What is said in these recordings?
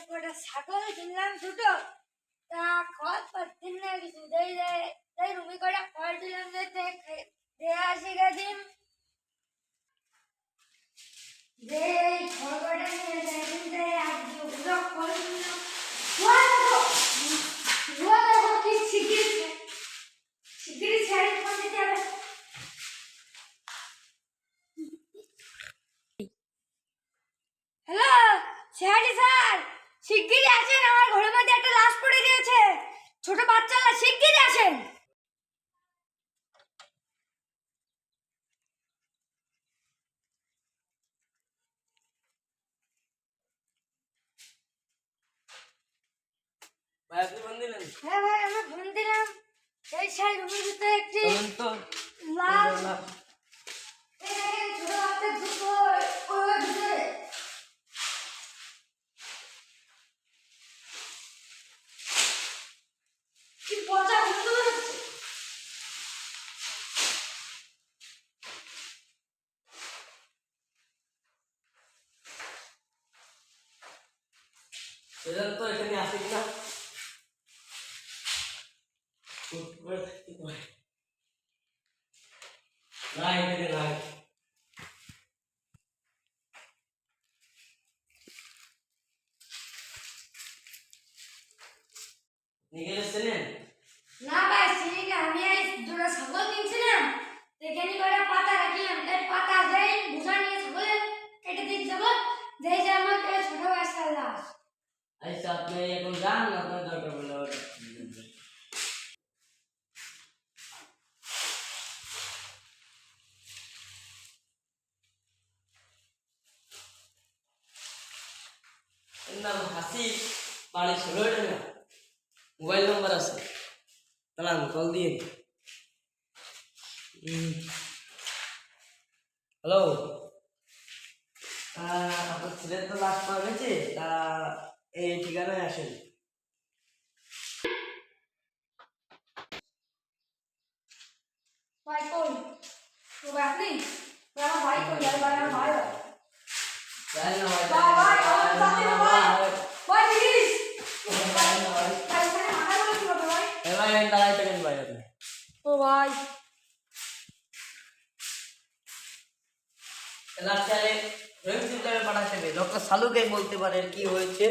কটা ছাগল কিনলাম দুটো, তা খড় পাচ্ছেন না কিছু, তাই রুমি কটা খড় দিলাম যে আসি গেছিম যে খড় কটা নিয়ে যায় আর দুটো খড় কিনলাম। কি শিগগিরি ছেড়ে ফোন দিতে হবে। হ্যালো শেহালি স্যার, শিগগিরই আসেন, আমার ঘরের মধ্যে একটা লাশ পড়ে গিয়েছে, ছোট বাচ্চারা, শিগগিরই আসেন। ভাই আপনি ফোন দিলেন? হ্যাঁ ভাই, আমি ফোন দিলাম। এই সেই রুমের ভিতরে একটি লাশ, এই ছোট বাচ্চা দুটো ওর ভিতরে। কি পচা গন্ধ বেরোচ্ছে। সেজন তো এখানে আসে কিনা না, এখানে নাই। নিয়ে গেলেন? না ভাই, চিনি না, আমি এই দুটো ছাগল কিনছিলাম, সেখানে করে পাতা রাখিলাম, তাই পাতা যাই বুঝা নিয়ে ছাগলের কেটে দিয়ে যাবো, যেই যে আমার ছোট বাচ্চার লাশ। আচ্ছা আপনি এখন যান, আপনার দরকার পড়লে নাম হাসি, বাড়ি 16 টাকা, মোবাইল নাম্বার আছে, দাঁড়ান কল দিয়ে। হ্যালো, আপনার ছেলের তো লাশ পাওয়া গেছে, তা এই ঠিকানায় আসেন। ভাই কই? তো ভাই আপনি? আমার ভাই কই? আর ভাই আমার ভাই ভাই। যাই না ভাই, ভাই ভাই আমার সাথে না ভাই। ভাই প্লিজ। যাই না ভাই। ভাই মানে মাথা বলে কি হবে ভাই? এ ভাই দাঁড়াই থাকেন ভাই আপনি। ও ভাই। লাস্টারে ফরেনসিক ল্যাবে পাঠাতে হবে, ডক্টর সালুকে বলতে পারেন কি হয়েছে।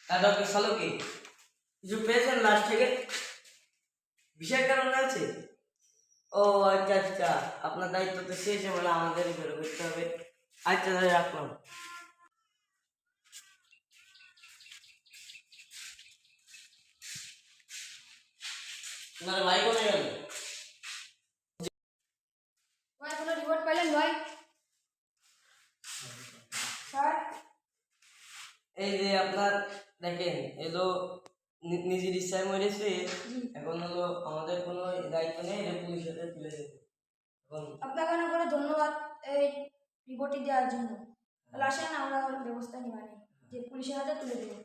ডক্টর সালুকে কিছু পেয়েছেন লাশ থেকে? বিষয় কারণে আছে? ও আচ্ছা আচ্ছা, আপনার দায়িত্ব তো শেষ, বলে আমাদের বের করতে হবে। আচ্ছা তাহলে রাখলাম। তোমার ভাই কোথায় গেল? ভাই কোনো রিপোর্ট পেলেন ভাই? স্যার এই যে আপনার দেখেন, এলো নিজের ইচ্ছায় মরেছে, এখন হলো আমাদের কোনো দায়িত্ব নেই, এটা পুলিশের হাতে তুলে দেবে। এখন আপনাকে অনেক অনেক ধন্যবাদ এই রিপোর্টটি দেওয়ার জন্য। তাহলে আসেন আমরা ব্যবস্থা নিই, মানে যে পুলিশের হাতে তুলে দেবো।